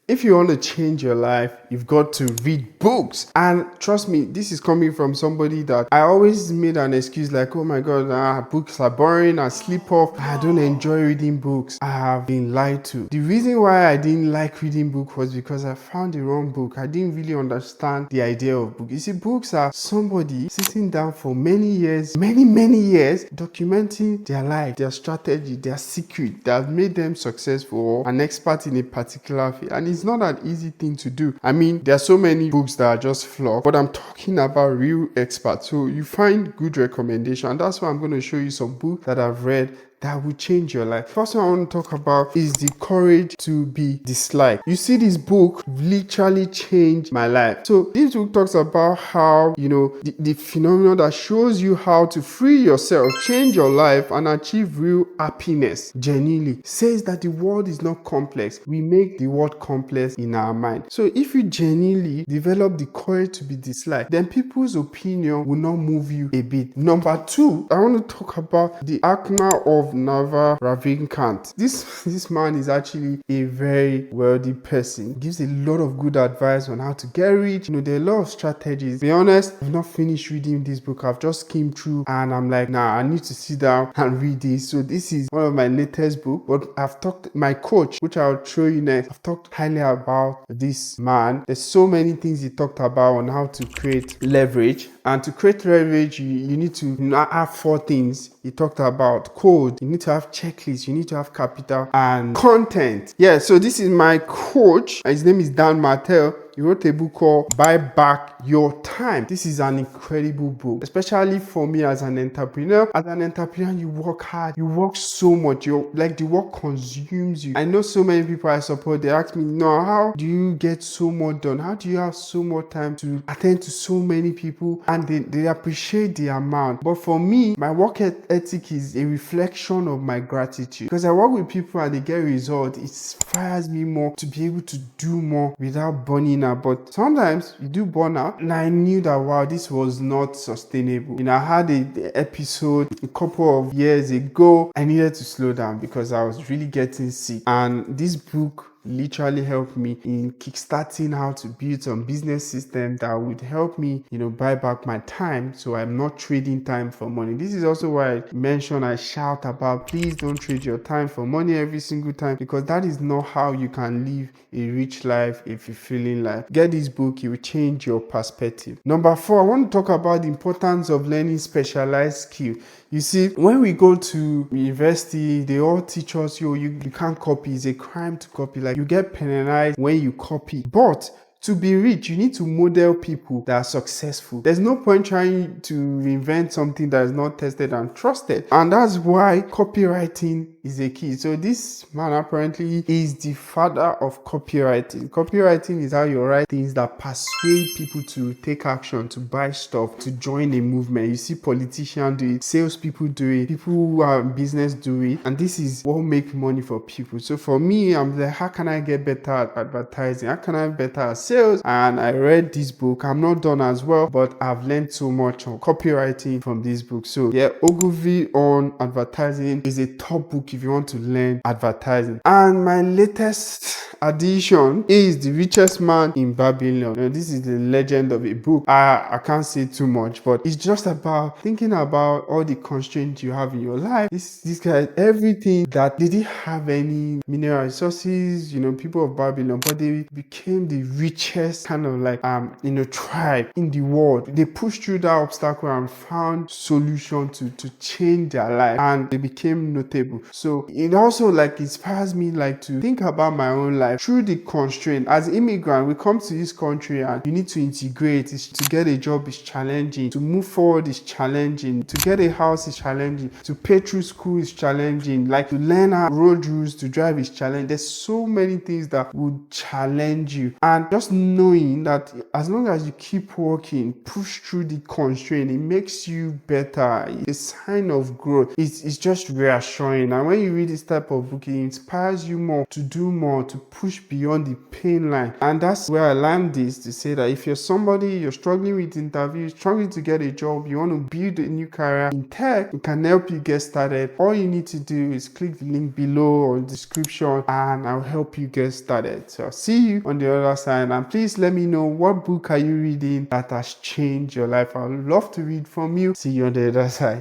If you want to change your life, you've got to read books. And trust me, this is coming from somebody that I always made an excuse like, oh my God, books are boring, I sleep off, I don't enjoy reading books. I have been lied to. The reason why I didn't like reading books was because I found the wrong book. I didn't really understand the idea of book. You see, books are somebody sitting down for many years, many years, documenting their life, their strategy, their secret that have made them successful or an expert in a particular field. And it's not an easy thing to do. I mean, there are so many books that are just flawed, but I'm talking about real experts. So you find good recommendation. And that's why I'm going to show you some books that I've read that will change your life. First one I want to talk about is The Courage to Be Disliked. You see, this book literally changed my life. So this book talks about how, the phenomenon that shows you how to free yourself, change your life, and achieve real happiness genuinely. Says that the world is not complex. We make the world complex in our mind. So if you genuinely develop the courage to be disliked, then people's opinion will not move you a bit. Number two, I want to talk about the Akma of Nava Ravikant. This man is actually a very wealthy person. Gives a lot of good advice on how to get rich. There are a lot of strategies. To be honest, I've not finished reading this book. I've just came through and I'm like, I need to sit down and read this. So this is one of my latest books. But I've talked, my coach, which I'll show you next, I've talked highly about this man. There's so many things he talked about on how to create leverage. And to create leverage, you need to have four things. He talked about code, you need to have checklists, you need to have capital and content. Yeah, so this is my coach. His name is Dan Martel. He wrote a book called Buy Back Your Time. This is an incredible book, especially for me as an entrepreneur. As an entrepreneur, you work hard, you work so much, the work consumes you. I know so many people I support, they ask me, no, how do you get so much done? How do you have so much time to attend to so many people? And they appreciate the amount. But for me, my work ethic is a reflection of my gratitude. Because I work with people and they get results, it inspires me more to be able to do more without burning out. But sometimes you do burn out, and I knew that, wow, this was not sustainable. I had an episode a couple of years ago. I needed to slow down because I was really getting sick, and this book literally helped me in kickstarting how to build some business system that would help me, buy back my time, so I'm not trading time for money. This is also why I shout about, please don't trade your time for money every single time, because that is not how you can live a rich life, a fulfilling life. Get this book, it will change your perspective. Number 4, I want to talk about the importance of learning specialized skill. You see, when we go to university, they all teach us, you can't copy. It's a crime to copy. Like, you get penalized when you copy. But to be rich, you need to model people that are successful. There's no point trying to invent something that is not tested and trusted. And that's why copywriting is a key. So this man apparently is the father of copywriting. Copywriting is how you write things that persuade people to take action, to buy stuff, to join a movement. You see politicians do it, salespeople do it, people who are in business do it. And this is what makes money for people. So for me, I'm like, how can I get better at advertising? How can I get better at sales? And I read this book. I'm not done as well, but I've learned so much on copywriting from this book. So yeah, 𝐂𝐎𝐍 on advertising is a top book if you want to learn advertising. And my latest addition is The Richest Man in Babylon. This is the legend of a book. I can't say too much, but it's just about thinking about all the constraints you have in your life. This guy, everything that they didn't have any mineral resources, people of Babylon, but they became the richest kind of like tribe in the world. They pushed through that obstacle and found solution to change their life, and they became notable. So it also inspires me to think about my own life through the constraint. As immigrant, we come to this country and you need to integrate. To get a job is challenging, to move forward is challenging, to get a house is challenging, to pay through school is challenging, to learn how road rules to drive is challenging. There's so many things that would challenge you, and just just knowing that as long as you keep working, push through the constraint, it makes you better. It's a sign of growth. It's just reassuring. And when you read this type of book, it inspires you more to do more, to push beyond the pain line. And that's where I learned this, to say that if you're somebody, you're struggling with interviews, struggling to get a job, you want to build a new career in tech, we can help you get started. All you need to do is click the link below or in the description, and I'll help you get started. So I'll see you on the other side, and please let me know, what book are you reading that has changed your life? I would love to read from you. See you on the other side.